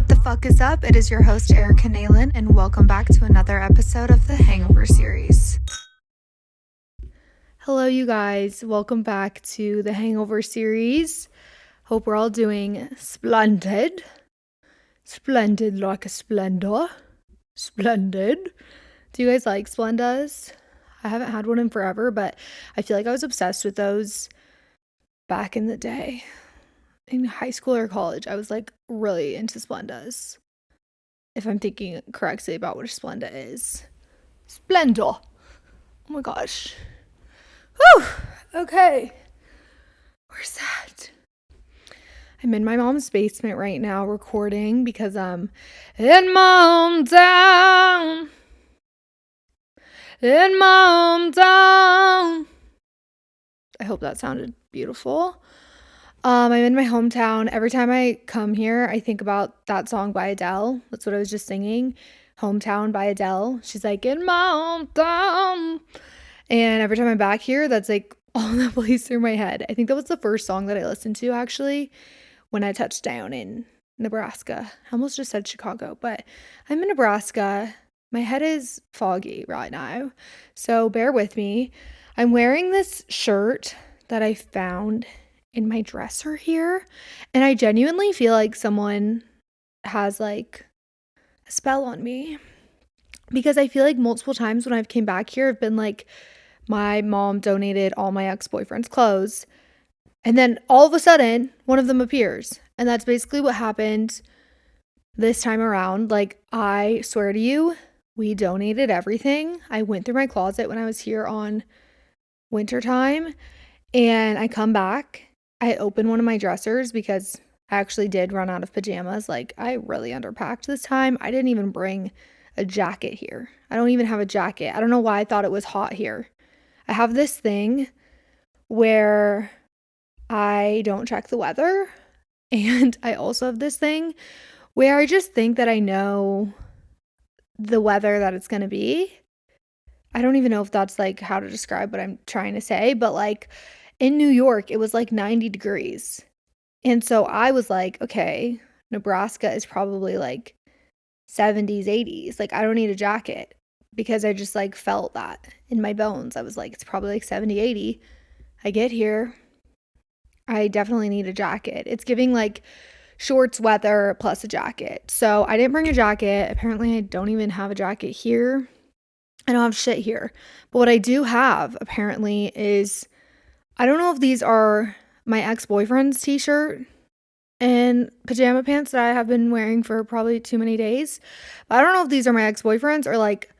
What the fuck is up? It is your host, Erica Nalen, and welcome back to another episode of the Hangover series. Hello, you guys. Welcome back to the Hangover series. Hope we're all doing splendid. Splendid like a splendor. Splendid. Do you guys like Splendas? I haven't had one in forever, but I feel like I was obsessed with those back in the day. In high school or college, I was like really into Splendas. If I'm thinking correctly about what a Splenda is. Splendor. Oh my gosh. Whew. Okay. Where's that? I'm in my mom's basement right now recording because I'm in my hometown. In my hometown. I hope that sounded beautiful. I'm in my hometown. Every time I come here, I think about that song by Adele. That's what I was just singing. Hometown by Adele. She's like, in my hometown. And every time I'm back here, that's like all that plays through my head. I think that was the first song that I listened to actually when I touched down in Nebraska. I almost just said Chicago, but I'm in Nebraska. My head is foggy right now, so bear with me. I'm wearing this shirt that I found in my dresser here, and I genuinely feel like someone has like a spell on me because I feel like multiple times when I've came back here, I've been like, my mom donated all my ex-boyfriend's clothes, and then all of a sudden one of them appears, and that's basically what happened this time around. Like, I swear to you, we donated everything. I went through my closet when I was here on winter time, and I come back, I open one of my dressers because I actually did run out of pajamas. Like, I really underpacked this time. I didn't even bring a jacket here. I don't even have a jacket. I don't know why I thought it was hot here. I have this thing where I don't check the weather, and I also have this thing where I just think that I know the weather that it's going to be. I don't even know if that's like how to describe what I'm trying to say, but like in New York, it was like 90 degrees. And so I was like, okay, Nebraska is probably like 70s, 80s. Like, I don't need a jacket because I just like felt that in my bones. I was like, it's probably like 70, 80. I get here, I definitely need a jacket. It's giving like shorts weather plus a jacket. So I didn't bring a jacket. Apparently, I don't even have a jacket here. I don't have shit here. But what I do have apparently is, I don't know if these are my ex-boyfriend's t-shirt and pajama pants that I have been wearing for probably too many days. But I don't know if these are my ex-boyfriends or like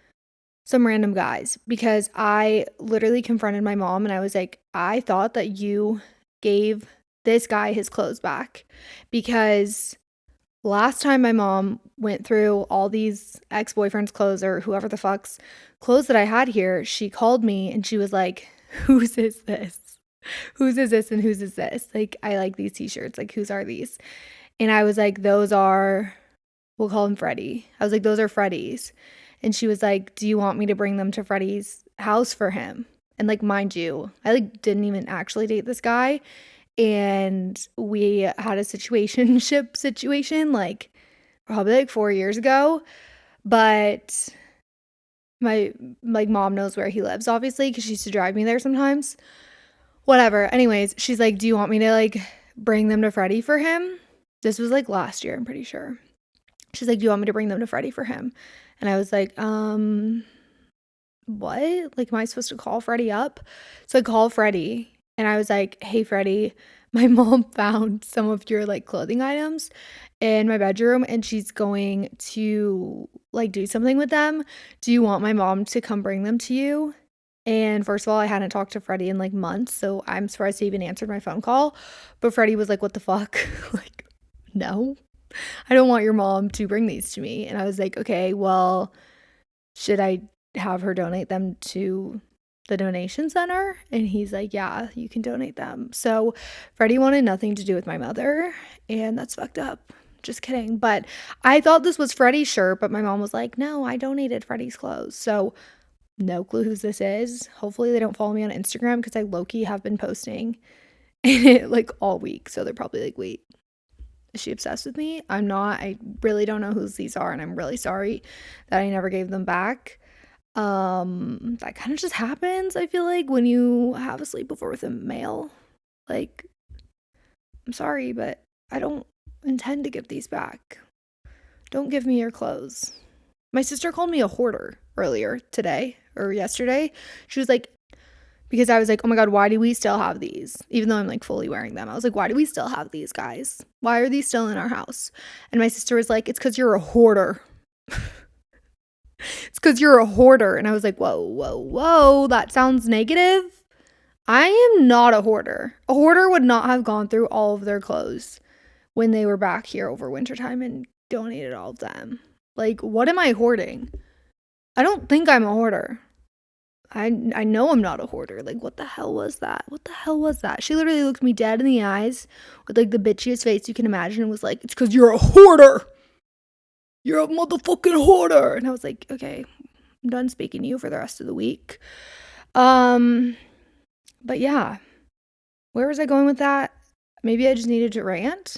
some random guys, because I literally confronted my mom and I was like, I thought that you gave this guy his clothes back, because last time my mom went through all these ex-boyfriend's clothes or whoever the fuck's clothes that I had here, she called me and she was like, whose is this? Whose is this and whose is this? Like, I like these t-shirts. Like, whose are these? And I was like, those are, we'll call him Freddie. I was like, those are Freddie's. And she was like, do you want me to bring them to Freddie's house for him? And like, mind you, I like didn't even actually date this guy. And we had a situation like probably like 4 years ago. But my like mom knows where he lives, obviously, because she used to drive me there sometimes. Whatever. Anyways, she's like, do you want me to like bring them to Freddie for him? This was like last year, I'm pretty sure. She's like, do you want me to bring them to Freddie for him? And I was like, what? Like, am I supposed to call Freddie up? So I call Freddie and I was like, hey, Freddie, my mom found some of your like clothing items in my bedroom and she's going to like do something with them. Do you want my mom to come bring them to you? And first of all, I hadn't talked to Freddie in like months, so I'm surprised he even answered my phone call. But Freddie was like, what the fuck? Like, no, I don't want your mom to bring these to me. And I was like, okay, well, should I have her donate them to the donation center? And he's like, yeah, you can donate them. So Freddie wanted nothing to do with my mother, and that's fucked up. Just kidding. But I thought this was Freddie's shirt, but my mom was like, no, I donated Freddie's clothes. So no clue who this is. Hopefully they don't follow me on Instagram, because I low-key have been posting in it like all week. So they're probably like, wait, Is she obsessed with me? I'm not. I really don't know whose these are, and I'm really sorry that I never gave them back. That kind of just happens, I feel like, when you have a sleepover with a male. Like, I'm sorry, but I don't intend to give these back. Don't give me your clothes. My sister called me a hoarder earlier today or yesterday. She was like, because I was like, oh my God, why do we still have these? Even though I'm like fully wearing them. I was like, why do we still have these, guys? Why are these still in our house? And my sister was like, it's because you're a hoarder. It's because you're a hoarder. And I was like, whoa, whoa, whoa. That sounds negative. I am not a hoarder. A hoarder would not have gone through all of their clothes when they were back here over wintertime and donated all of them. Like, what am I hoarding? I don't think I'm a hoarder. I know I'm not a hoarder. Like, what the hell was that? What the hell was that? She literally looked me dead in the eyes with like the bitchiest face you can imagine and was like, it's because you're a hoarder. You're a motherfucking hoarder. And I was like, okay, I'm done speaking to you for the rest of the week. But yeah, where was I going with that? Maybe I just needed to rant.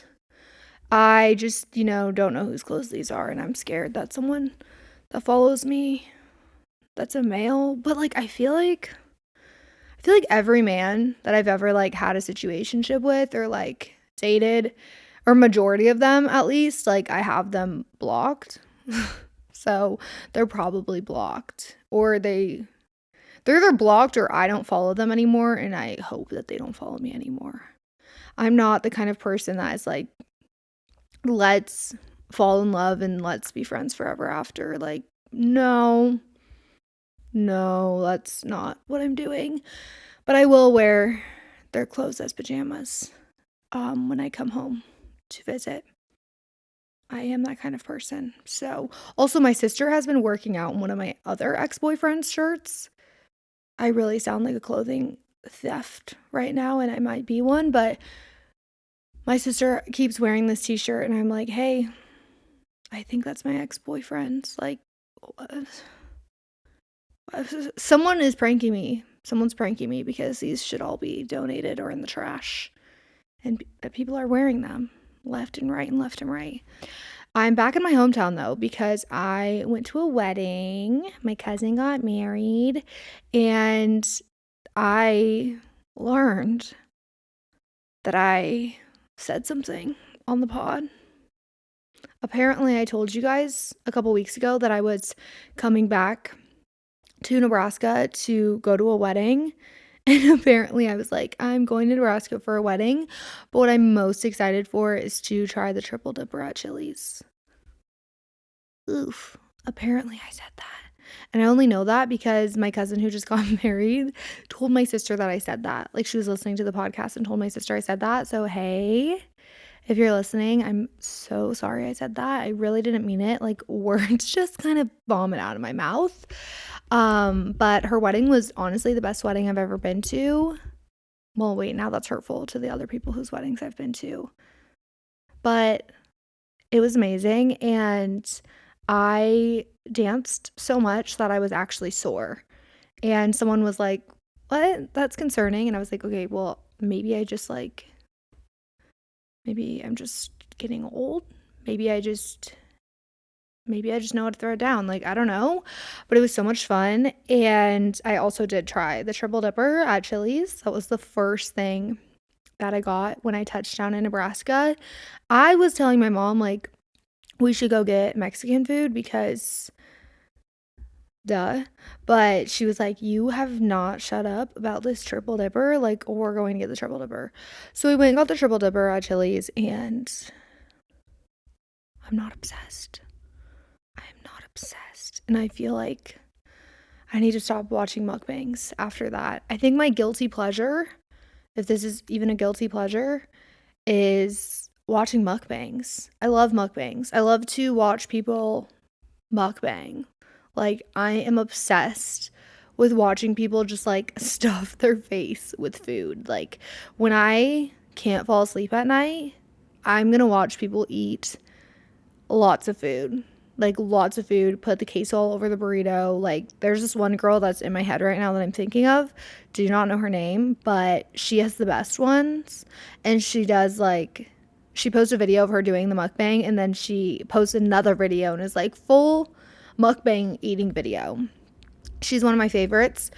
I just, don't know whose clothes these are, and I'm scared that someone that follows me that's a male. But like I feel like every man that I've ever like had a situationship with or like dated, or majority of them at least, like I have them blocked. So they're probably blocked, or they're either blocked or I don't follow them anymore, and I hope that they don't follow me anymore. I'm not the kind of person that is like, let's fall in love and let's be friends forever after. Like, no, that's not what I'm doing. But I will wear their clothes as pajamas when I come home to visit. I am that kind of person. So, also my sister has been working out in one of my other ex-boyfriend's shirts. I really sound like a clothing theft right now, and I might be one, but my sister keeps wearing this t-shirt, and I'm like, hey, I think that's my ex-boyfriend's. Like, someone is pranking me. Someone's pranking me because these should all be donated or in the trash. And people are wearing them left and right and left and right. I'm back in my hometown though because I went to a wedding. My cousin got married, and I learned that I said something on the pod. Apparently, I told you guys a couple weeks ago that I was coming back to Nebraska to go to a wedding. And apparently I was like, I'm going to Nebraska for a wedding, but what I'm most excited for is to try the triple dipper at Chili's. Oof. Apparently I said that. And I only know that because my cousin who just got married told my sister that I said that. Like, she was listening to the podcast and told my sister I said that. So, hey, if you're listening, I'm so sorry I said that. I really didn't mean it. Like, words just kind of vomit out of my mouth. But her wedding was honestly the best wedding I've ever been to. Well, wait, now that's hurtful to the other people whose weddings I've been to. But it was amazing, and I danced so much that I was actually sore. And someone was like, what? That's concerning. And I was like, okay, well, maybe I'm just getting old. Maybe I just know how to throw it down. Like, I don't know. But it was so much fun. And I also did try the triple dipper at Chili's. That was the first thing that I got when I touched down in Nebraska. I was telling my mom, like, we should go get Mexican food because duh. But she was like, you have not shut up about this triple dipper. Like, we're going to get the triple dipper. So we went and got the triple dipper at Chili's, and I'm not obsessed. And I feel like I need to stop watching mukbangs after that. I think my guilty pleasure, if this is even a guilty pleasure, is watching mukbangs. I love mukbangs. I love to watch people mukbang. Like, I am obsessed with watching people just like stuff their face with food. Like, when I can't fall asleep at night, I'm gonna watch people eat lots of food. Like, lots of food, put the queso all over the burrito. Like, there's this one girl that's in my head right now that I'm thinking of. Do not know her name, but she has the best ones. And she does, like, She posted a video of her doing the mukbang, and then she posted another video and is like full mukbang eating video. She's one of my favorites.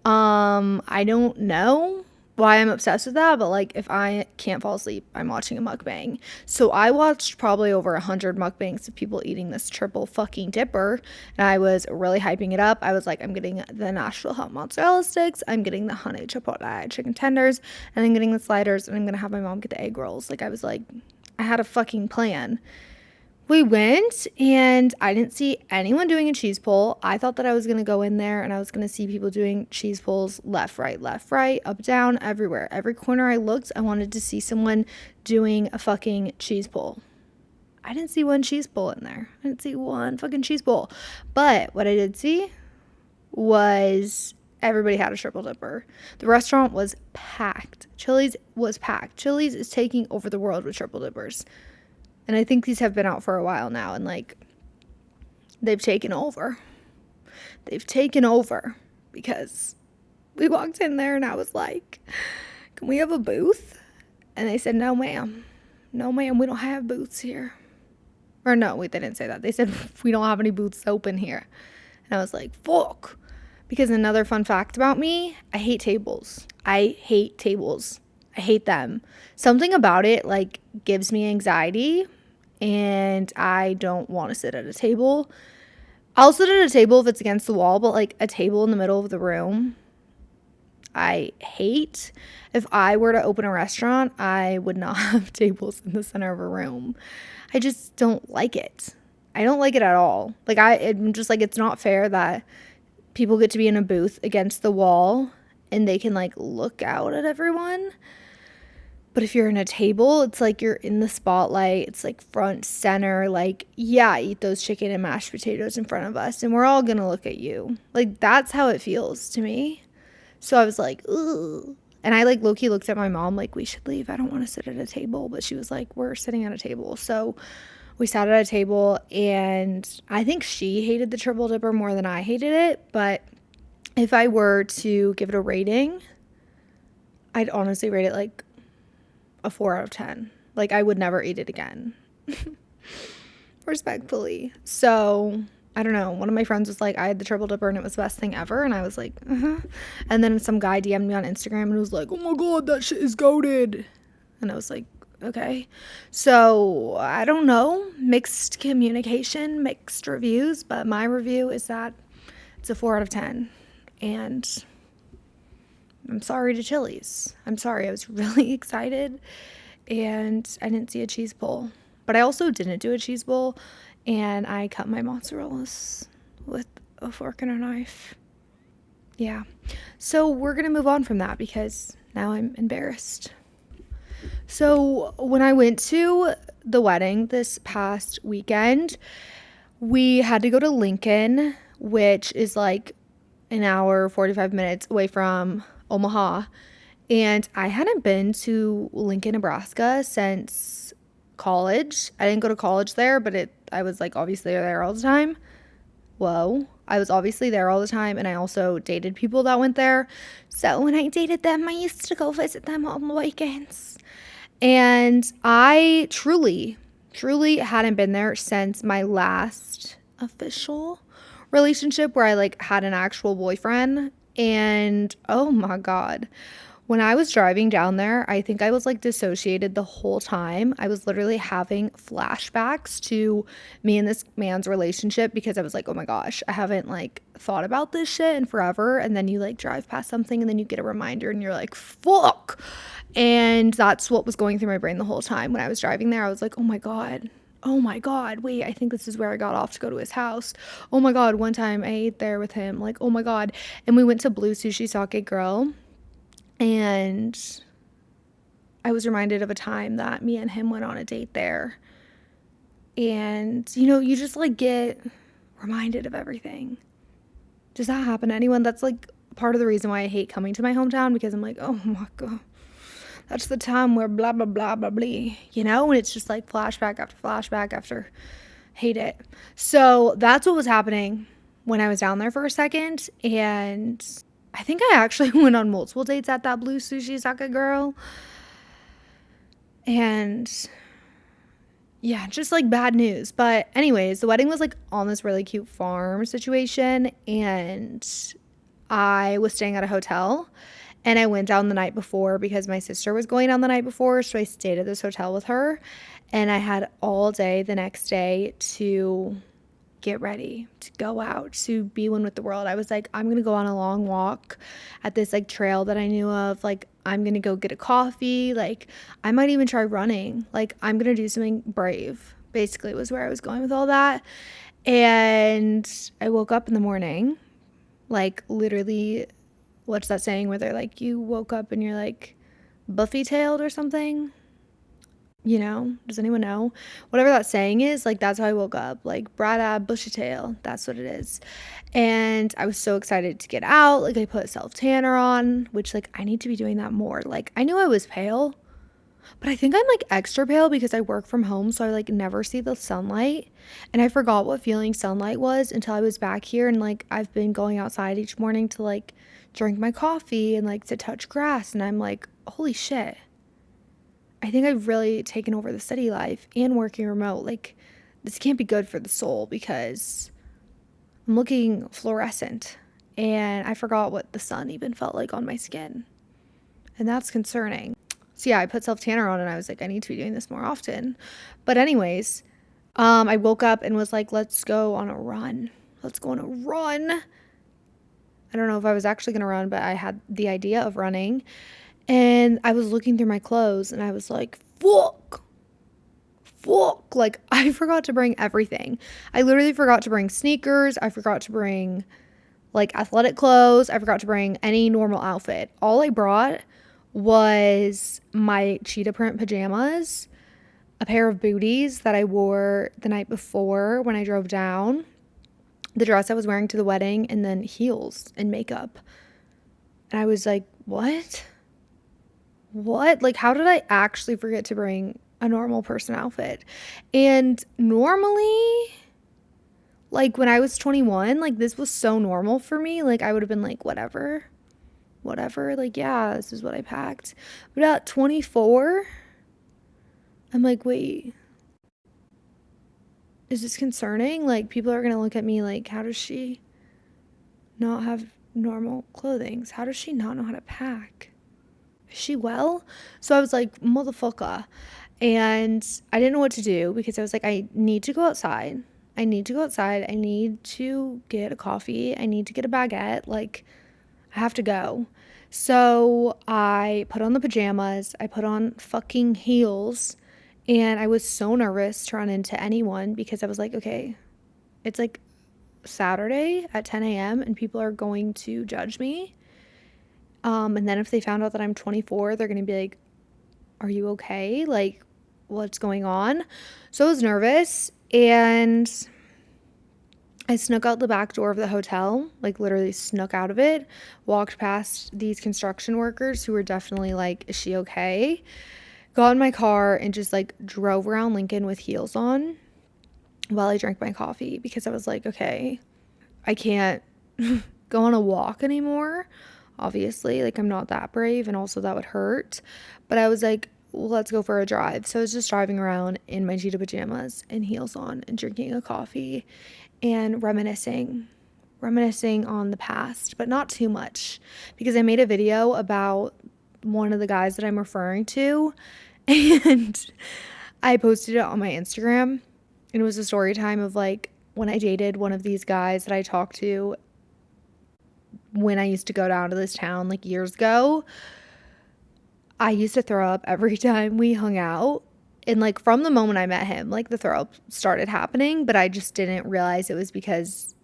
I don't know why I'm obsessed with that, but like if I can't fall asleep, I'm watching a mukbang. So I watched probably over 100 mukbangs of people eating this triple fucking dipper, and I was really hyping it up. I was like, I'm getting the Nashville hot mozzarella sticks, I'm getting the honey chipotle chicken tenders, and I'm getting the sliders, and I'm gonna have my mom get the egg rolls. Like I was like, I had a fucking plan. We went and I didn't see anyone doing a cheese pull. I thought that I was going to go in there and I was going to see people doing cheese pulls left, right, up, down, everywhere. Every corner I looked, I wanted to see someone doing a fucking cheese pull. I didn't see one cheese pull in there. I didn't see one fucking cheese pull. But what I did see was everybody had a triple dipper. The restaurant was packed. Chili's was packed. Chili's is taking over the world with triple dippers. And I think these have been out for a while now, and like they've taken over. They've taken over because we walked in there and I was like, can we have a booth? And they said, no, ma'am. No, ma'am, we don't have booths here. Or no, wait, they didn't say that. They said, we don't have any booths open here. And I was like, fuck. Because another fun fact about me, I hate tables. I hate tables. I hate them. Something about it like gives me anxiety and I don't want to sit at a table. I'll sit at a table if it's against the wall, but like a table in the middle of the room, I hate. If I were to open a restaurant, I would not have tables in the center of a room. I just don't like it. I don't like it at all. Like I'm just like, it's not fair that people get to be in a booth against the wall and they can like look out at everyone. But if you're in a table, it's like you're in the spotlight. It's like front center. Like, yeah, eat those chicken and mashed potatoes in front of us and we're all going to look at you. Like, that's how it feels to me. So I was like, ugh. And I like low-key looked at my mom like, we should leave. I don't want to sit at a table. But she was like, we're sitting at a table. So we sat at a table and I think she hated the triple dipper more than I hated it. But if I were to give it a rating, I'd honestly rate it like a 4 out of 10. Like I would never eat it again. Respectfully. So I don't know. One of my friends was like, I had the triple dipper and it was the best thing ever. And I was like, And then some guy DM'd me on Instagram and was like, oh my God, that shit is goated. And I was like, okay. So I don't know. Mixed communication, mixed reviews. But my review is that it's a 4 out of 10. And I'm sorry to Chili's. I'm sorry. I was really excited and I didn't see a cheese pull. But I also didn't do a cheese pull and I cut my mozzarellas with a fork and a knife. Yeah. So we're going to move on from that because now I'm embarrassed. So when I went to the wedding this past weekend, we had to go to Lincoln, which is like an hour, 45 minutes away from Omaha. And I hadn't been to Lincoln, Nebraska since college. I didn't go to college there, but I was like obviously there all the time. Whoa. I was obviously there all the time, and I also dated people that went there. So when I dated them, I used to go visit them on the weekends. And I truly hadn't been there since my last official relationship where I like had an actual boyfriend. And oh my God, when I was driving down there, I think I was like dissociated the whole time. I was literally having flashbacks to me and this man's relationship because I was like, oh my gosh, I haven't like thought about this shit in forever. And then you like drive past something and then you get a reminder and you're like, fuck. And that's what was going through my brain the whole time. When I was driving there, I was like, oh my God, wait, I think this is where I got off to go to his house. Oh my God, one time I ate there with him. Like, oh my God. And we went to Blue Sushi Sake Grill. And I was reminded of a time that me and him went on a date there. And, you know, you just like get reminded of everything. Does that happen to anyone? That's like part of the reason why I hate coming to my hometown, because I'm like, oh my God, that's the time where blah, blah, blah, blah, blah, you know? And it's just like flashback after hate it. So that's what was happening when I was down there for a second. And I think I actually went on multiple dates at that Blue Sushi Sake Girl. And Yeah, just like bad news. But anyways, the wedding was like on this really cute farm situation, and I was staying at a hotel, and I went down the night before because my sister was going down the night before, so I stayed at this hotel with her, and I had all day the next day to get ready to go out, to be one with the world. I was like, I'm gonna go on a long walk at this like trail that I knew of. Like, I'm gonna go get a coffee. Like, I might even try running. Like, I'm gonna do something brave, basically, was where I was going with all that. And I woke up in the morning, like, literally, what's that saying where they're like, you woke up and you're like buffy tailed or something? You know, does anyone know? Whatever that saying is, like, that's how I woke up. Like, Brada, bushy tail. That's what it is. And I was so excited to get out. Like, I put self tanner on, which, like, I need to be doing that more. Like, I knew I was pale, but I think I'm like extra pale because I work from home. So I like never see the sunlight. And I forgot what feeling sunlight was until I was back here. And like, I've been going outside each morning to like drink my coffee and like to touch grass. And I'm like, holy shit. I think I've really taken over the city life and working remote. Like, this can't be good for the soul because I'm looking fluorescent and I forgot what the sun even felt like on my skin. And that's concerning. So, yeah, I put self tanner on and I was like, I need to be doing this more often. But, anyways, I woke up and was like, let's go on a run. Let's go on a run. I don't know if I was actually going to run, but I had the idea of running. And I was looking through my clothes and I was like, fuck. Like, I forgot to bring everything. I literally forgot to bring sneakers. I forgot to bring like athletic clothes. I forgot to bring any normal outfit. All I brought was my cheetah print pajamas, a pair of booties that I wore the night before when I drove down, the dress I was wearing to the wedding, and then heels and makeup. And I was like, what? What? Like, how did I actually forget to bring a normal person outfit? And normally, like when I was 21, like this was so normal for me. Like, I would have been like, whatever, like, yeah, this is what I packed. But at 24, I'm like, wait, is this concerning? Like, people are gonna look at me like, how does she not have normal clothing? How does she not know how to pack? Is she well? So I was like, motherfucker. And I didn't know what to do because I was like, I need to go outside. I need to go outside. I need to get a coffee. I need to get a baguette. Like, I have to go. So I put on the pajamas. I put on fucking heels. And I was so nervous to run into anyone because I was like, okay, it's like Saturday at 10 a.m. and people are going to judge me. And then if they found out that I'm 24, they're going to be like, are you okay? Like, what's going on? So I was nervous and I snuck out the back door of the hotel, like literally snuck out of it, walked past these construction workers who were definitely like, is she okay? Got in my car and just like drove around Lincoln with heels on while I drank my coffee because I was like, okay, I can't go on a walk anymore. Obviously, like I'm not that brave and also that would hurt. But I was like, well, let's go for a drive. So I was just driving around in my cheetah pajamas and heels on and drinking a coffee and reminiscing on the past, but not too much because I made a video about one of the guys that I'm referring to and I posted it on my Instagram and it was a story time of like when I dated one of these guys that I talked to when I used to go down to this town like years ago. I used to throw up every time we hung out. And like from the moment I met him, like the throw up started happening, but I just didn't realize it was because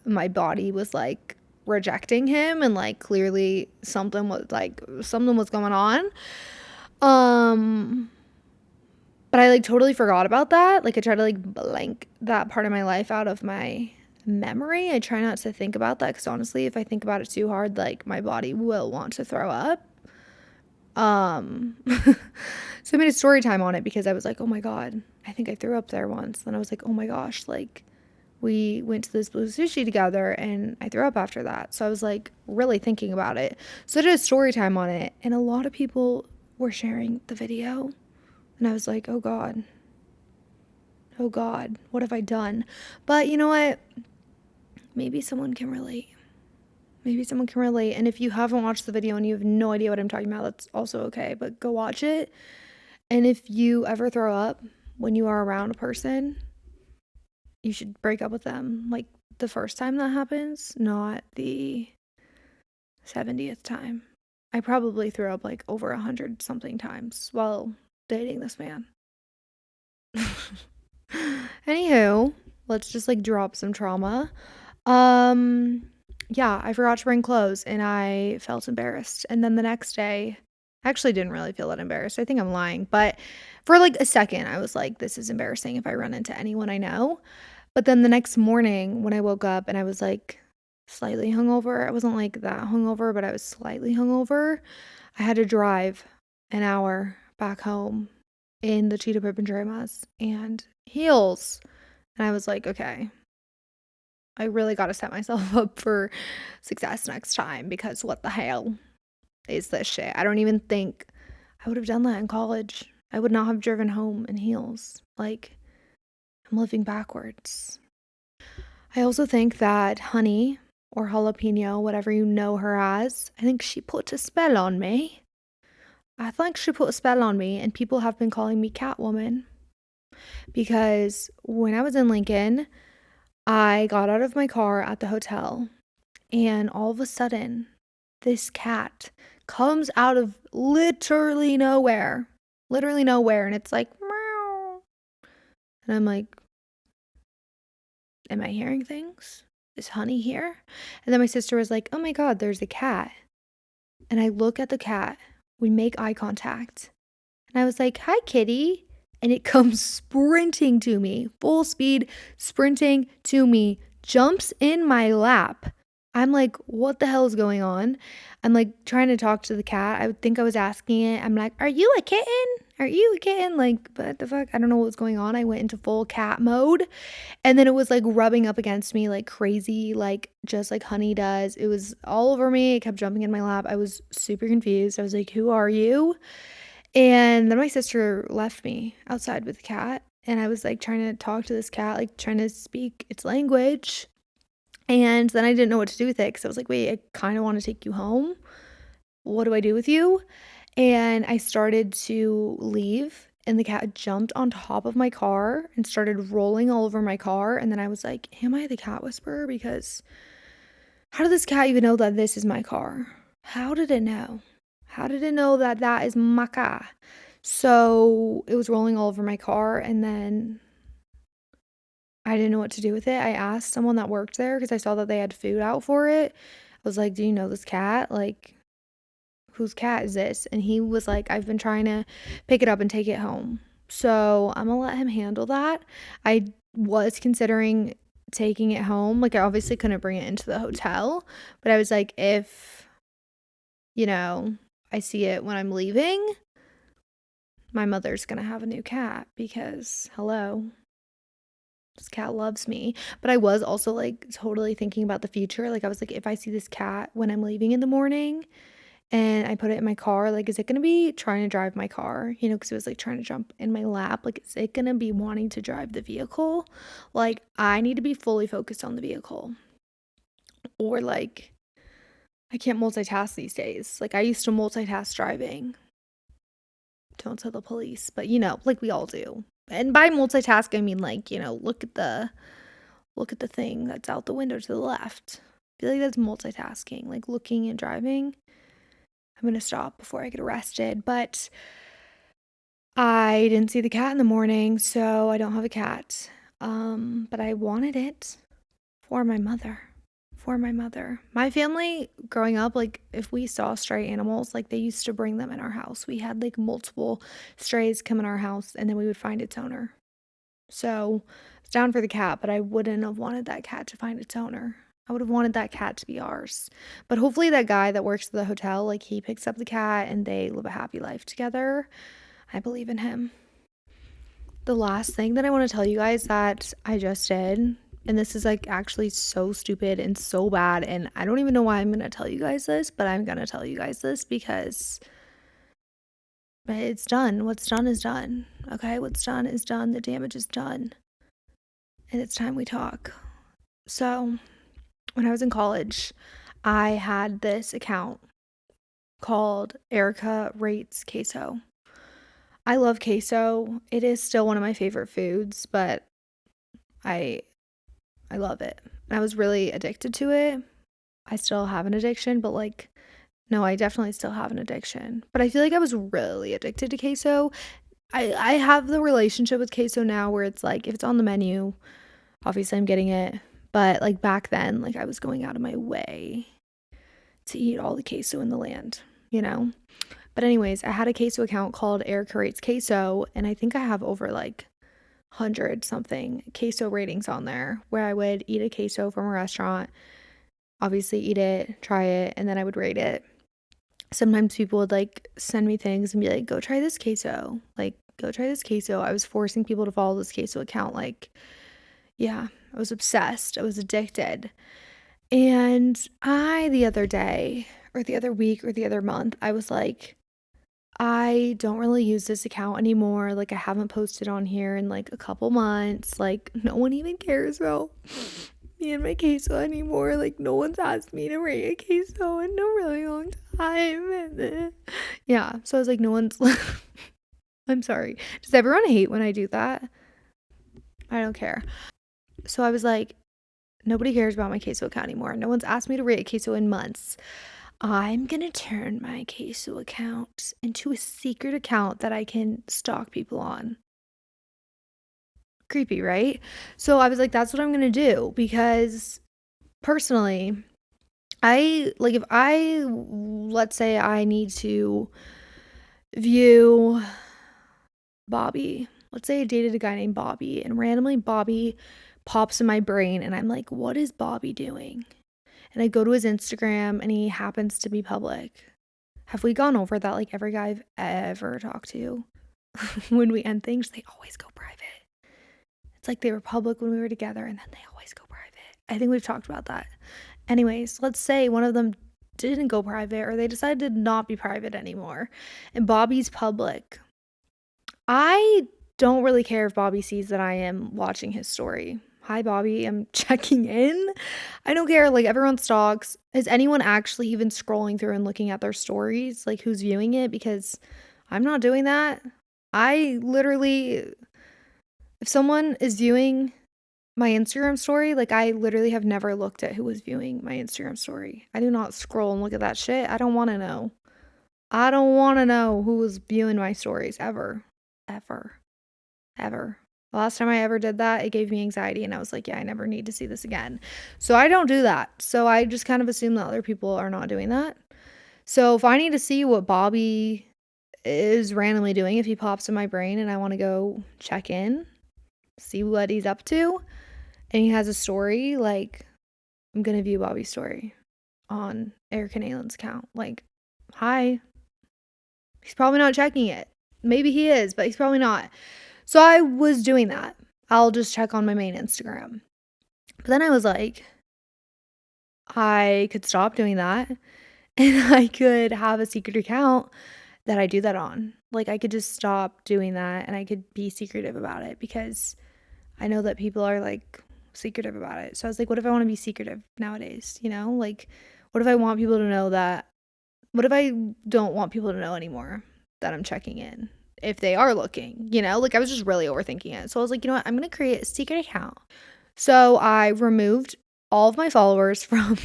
my body was like rejecting him and like clearly something was going on. Um but I like totally forgot about that. Like I try to like blank that part of my life out of my memory. I try not to think about that because honestly, if I think about it too hard, like my body will want to throw up. So I made a story time on it because I was like, oh my God, I think I threw up there once. Then I was like, oh my gosh, like we went to this blue sushi together and I threw up after that. So I was like really thinking about it. So I did a story time on it and a lot of people were sharing the video and I was like, oh God, Oh God, what have I done? But you know what? Maybe someone can relate. Maybe someone can relate. And if you haven't watched the video and you have no idea what I'm talking about, that's also okay. But go watch it. And if you ever throw up when you are around a person, you should break up with them. Like the first time that happens, not the 70th time. I probably threw up like over 100 something times while dating this man. Anywho, let's just like drop some trauma. Um, yeah, I forgot to bring clothes and I felt embarrassed. And then the next day, I actually didn't really feel that embarrassed. I think I'm lying, but for like a second, I was like, this is embarrassing if I run into anyone I know. But then the next morning, when I woke up and I was like slightly hungover, I wasn't like that hungover, but I was slightly hungover. I had to drive an hour back home in the cheetah pajamas and heels. And I was like, okay, I really got to set myself up for success next time because what the hell is this shit? I don't even think I would have done that in college. I would not have driven home in heels. Like, I'm living backwards. I also think that Honey or Jalapeno, whatever you know her as, I think she put a spell on me. I think she put a spell on me, and people have been calling me Catwoman because when I was in Lincoln, I got out of my car at the hotel, and all of a sudden, this cat comes out of literally nowhere, and it's like, meow. And I'm like, am I hearing things? Is Honey here? And then my sister was like, oh my God, there's a cat. And I look at the cat, we make eye contact, and I was like, hi, kitty. And it comes sprinting to me, full speed, sprinting to me, jumps in my lap. I'm like, what the hell is going on? I'm like trying to talk to the cat. I would think I was asking it. I'm like, are you a kitten? Are you a kitten? Like, what the fuck? I don't know what was going on. I went into full cat mode. And then it was like rubbing up against me like crazy, like just like Honey does. It was all over me. It kept jumping in my lap. I was super confused. I was like, who are you? And then my sister left me outside with the cat. And I was like trying to talk to this cat, like trying to speak its language. And then I didn't know what to do with it because I was like, wait, I kind of want to take you home. What do I do with you? And I started to leave, and the cat jumped on top of my car and started rolling all over my car. And then I was like, am I the cat whisperer? Because how did this cat even know that this is my car? How did it know? How did it know that that is my car? So it was rolling all over my car, and then I didn't know what to do with it. I asked someone that worked there because I saw that they had food out for it. I was like, do you know this cat? Like, whose cat is this? And he was like, I've been trying to pick it up and take it home. So I'm gonna let him handle that. I was considering taking it home. Like, I obviously couldn't bring it into the hotel, but I was like, if, you know, I see it when I'm leaving, my mother's gonna have a new cat because, hello, this cat loves me. But I was also like totally thinking about the future. Like, I was like, if I see this cat when I'm leaving in the morning, and I put it in my car, like, is it gonna be trying to drive my car? You know, because it was like trying to jump in my lap. Like, is it gonna be wanting to drive the vehicle? Like, I need to be fully focused on the vehicle. Or like, I can't multitask these days. Like, I used to multitask driving. Don't tell the police, but you know, like we all do. And by multitask, I mean like, you know, look at the thing that's out the window to the left. I feel like that's multitasking, like looking and driving. I'm gonna stop before I get arrested, but I didn't see the cat in the morning, so I don't have a cat. But I wanted it for my mother. For my mother. My family growing up, like if we saw stray animals, like they used to bring them in our house. We had like multiple strays come in our house and then we would find its owner. So it's down for the cat, but I wouldn't have wanted that cat to find its owner. I would have wanted that cat to be ours. But hopefully that guy that works at the hotel, like he picks up the cat and they live a happy life together. I believe in him. The last thing that I want to tell you guys that I just did, and this is like actually so stupid and so bad, and I don't even know why I'm going to tell you guys this, but I'm going to tell you guys this because it's done. What's done is done. Okay? What's done is done. The damage is done. and it's time we talk. So, when I was in college, I had this account called Erica Rates Queso. I love queso. It is still one of my favorite foods, but I I love it. And I was really addicted to it. I still have an addiction, but like no, I definitely still have an addiction. But I feel like I was really addicted to queso. I have the relationship with queso now where it's like if it's on the menu, obviously I'm getting it. But like back then, like I was going out of my way to eat all the queso in the land, you know? But anyways, I had a queso account called Erica Rates Queso, and I think I have over like 100 something queso ratings on there where I would eat a queso from a restaurant, obviously eat it, try it, and then I would rate it. Sometimes people would like send me things and be like, go try this queso. Like, go try this queso. I was forcing people to follow this queso account. Like, yeah, I was obsessed. I was addicted. And the other day, or the other week, or the other month, I was like, I don't really use this account anymore. Like, I haven't posted on here in like a couple months. Like, no one even cares about me and my queso anymore. Like, no one's asked me to rate a queso in a really long time. Yeah, so I was like, no one's. I'm sorry. Does everyone hate when I do that? I don't care. So I was like, nobody cares about my queso account anymore. No one's asked me to rate a queso in months. I'm gonna turn my queso account into a secret account that I can stalk people on. Creepy, right? So I was like, that's what I'm gonna do because personally, I like if I let's say I need to view Bobby. Let's say I dated a guy named Bobby and randomly Bobby pops in my brain and I'm like, what is Bobby doing? And I go to his Instagram and he happens to be public. Have we gone over that? Like every guy I've ever talked to, when we end things, they always go private. It's like they were public when we were together and then they always go private. I think we've talked about that. Anyways, let's say one of them didn't go private or they decided to not be private anymore and Bobby's public. I don't really care if Bobby sees that I am watching his story. Hi, Bobby. I'm checking in. I don't care. Like, everyone stalks. Is anyone actually even scrolling through and looking at their stories? Like, who's viewing it? Because I'm not doing that. I literally, if someone is viewing my Instagram story, like, I literally have never looked at who was viewing my Instagram story. I do not scroll and look at that shit. I don't want to know. I don't want to know who was viewing my stories ever. Ever. Ever. The last time I ever did that, it gave me anxiety and I was like, yeah, I never need to see this again. So I don't do that. So I just kind of assume that other people are not doing that. So if I need to see what Bobby is randomly doing, if he pops in my brain and I want to go check in, see what he's up to, and he has a story, like I'm going to view Bobby's story on Eric and Aylin's account. Like, hi. He's probably not checking it. Maybe he is, but he's probably not. So I was doing that. I'll just check on my main Instagram. But then I was like, I could stop doing that and I could have a secret account that I do that on. Like I could just stop doing that and I could be secretive about it because I know that people are like secretive about it. So I was like, what if I want to be secretive nowadays? You know, like what if I want people to know that? What if I don't want people to know anymore that I'm checking in? If they are looking, you know, like I was just really overthinking it. So I was like, you know what? I'm going to create a secret account. So I removed all of my followers from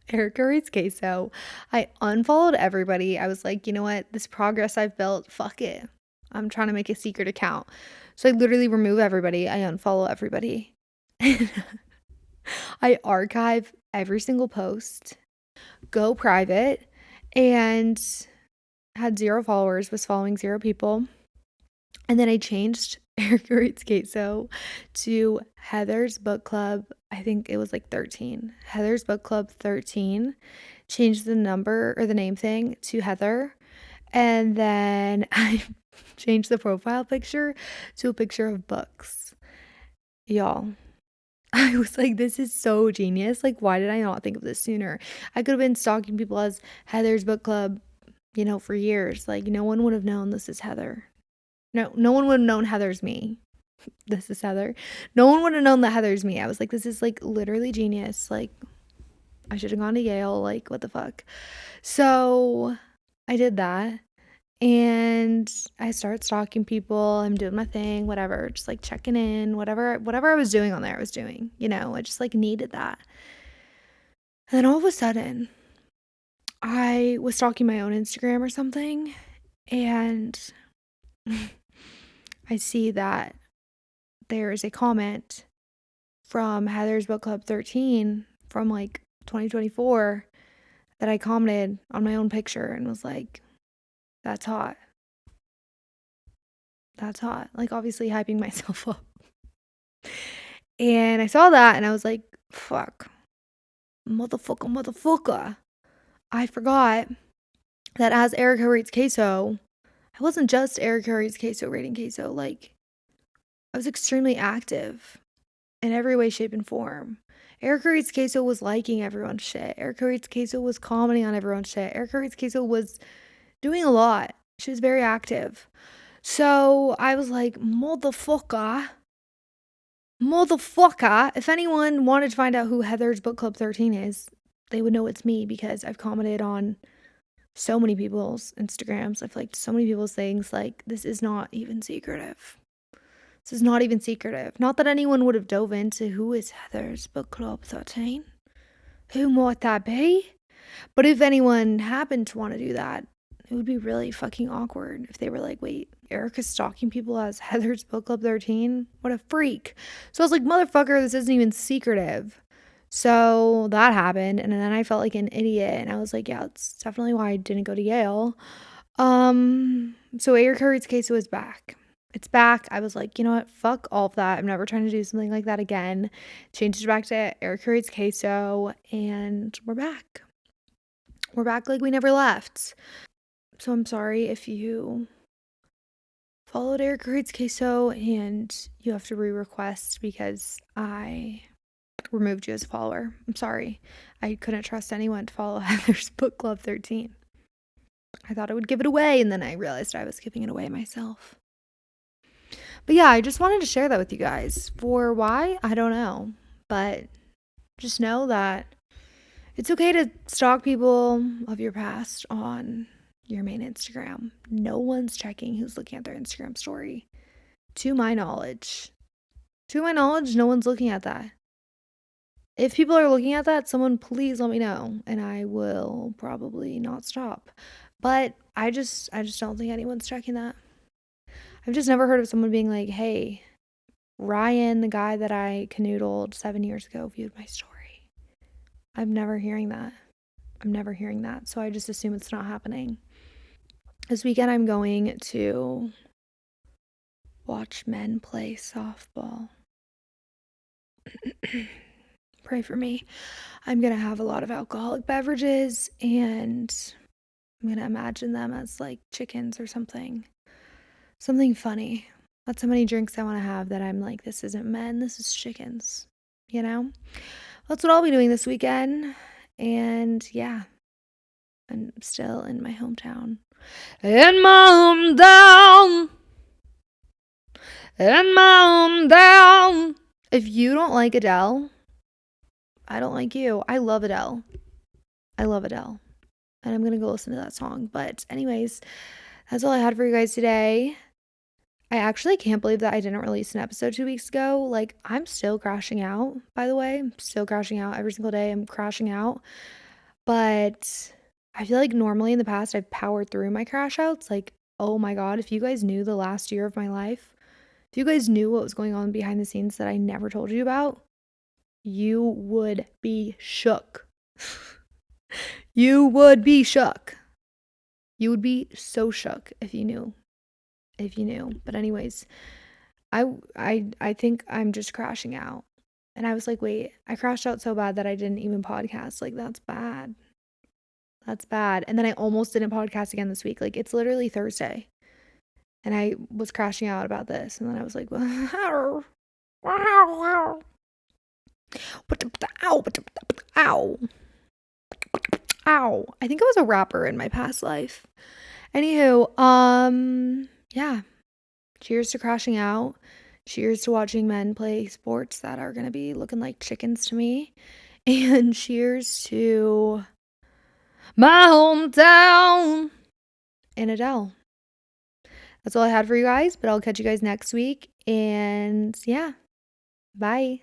Erica Reads Queso. I unfollowed everybody. I was like, you know what? This progress I've built, fuck it. I'm trying to make a secret account. So I literally remove everybody. I unfollow everybody. I archive every single post, go private, and had 0 followers, was following 0 people. And then I changed Erica Reads Queso to Heather's Book Club. I think it was like 13. Heather's Book Club 13. Changed the number or the name thing to Heather. And then I changed the profile picture to a picture of books. Y'all, I was like, this is so genius. Like, why did I not think of this sooner? I could have been stalking people as Heather's Book Club, you know, for years. Like, no one would have known this is Heather. No one would have known Heather's me. This is Heather. No one would have known that Heather's me. I was like, this is like literally genius. Like, I should have gone to Yale. Like, what the fuck? So I did that. And I started stalking people. I'm doing my thing, whatever, just like checking in, whatever I was doing on there, I was doing, I just like needed that. And then all of a sudden, I was stalking my own Instagram or something, and I see that there is a comment from Heather's Book Club 13 from like 2024 that I commented on my own picture and was like, that's hot. That's hot. Like, obviously hyping myself up. And I saw that and I was like, fuck. Motherfucker. I forgot that as Erica Rates Queso, I wasn't just Erica Rates Queso rating queso. Like, I was extremely active in every way, shape, and form. Erica Rates Queso was liking everyone's shit. Erica Rates Queso was commenting on everyone's shit. Erica Rates Queso was doing a lot. She was very active. So I was like, motherfucker. If anyone wanted to find out who Heather's Book Club 13 is, they would know it's me because I've commented on so many people's Instagrams. I've liked so many people's things. Like, this is not even secretive. Not that anyone would have dove into who is Heather's Book Club 13. Who might that be? But if anyone happened to want to do that, it would be really fucking awkward if they were like, wait, Erica's stalking people as Heather's Book Club 13? What a freak. So I was like, motherfucker, this isn't even secretive. So that happened. And then I felt like an idiot. And I was like, yeah, that's definitely why I didn't go to Yale. So Erica Reed's Queso is back. It's back. I was like, you know what? Fuck all of that. I'm never trying to do something like that again. Changed it back to Erica Reed's Queso. And we're back. We're back like we never left. So I'm sorry if you followed Erica Reed's Queso and you have to re-request because I removed you as a follower. I'm sorry. I couldn't trust anyone to follow Heather's Book Club 13. I thought I would give it away, and then I realized I was giving it away myself. But yeah, I just wanted to share that with you guys. For why? I don't know. But just know that it's okay to stalk people of your past on your main Instagram. No one's checking who's looking at their Instagram story. To my knowledge, no one's looking at that. If people are looking at that, someone please let me know, and I will probably not stop. But I just don't think anyone's checking that. I've just never heard of someone being like, hey, Ryan, the guy that I canoodled 7 years ago, viewed my story. I'm never hearing that. So I just assume it's not happening. This weekend I'm going to watch men play softball. Pray for me. I'm going to have a lot of alcoholic beverages, and I'm going to imagine them as like chickens or something. Something funny. That's how many drinks I want to have that I'm like, this isn't men, this is chickens. That's what I'll be doing this weekend. And yeah, I'm still in my hometown. In my hometown. If you don't like Adele, I don't like you. I love Adele. And I'm going to go listen to that song. But anyways, that's all I had for you guys today. I actually can't believe that I didn't release an episode 2 weeks ago. Like, I'm still crashing out, by the way. I'm still crashing out every single day. I'm crashing out. But I feel like normally in the past, I've powered through my crash outs. Like, oh my God, if you guys knew the last year of my life, if you guys knew what was going on behind the scenes that I never told you about, you would be shook. You would be shook. You would be so shook if you knew. But anyways, I think I'm just crashing out. And I was like, wait, I crashed out so bad that I didn't even podcast. Like, that's bad. And then I almost didn't podcast again this week. Like, it's literally Thursday. And I was crashing out about this. And then I was like, ow. I think I was a rapper in my past life. Anywho, yeah. Cheers to crashing out. Cheers to watching men play sports that are gonna be looking like chickens to me. And cheers to my hometown and Adele. That's all I had for you guys, but I'll catch you guys next week. And yeah, bye.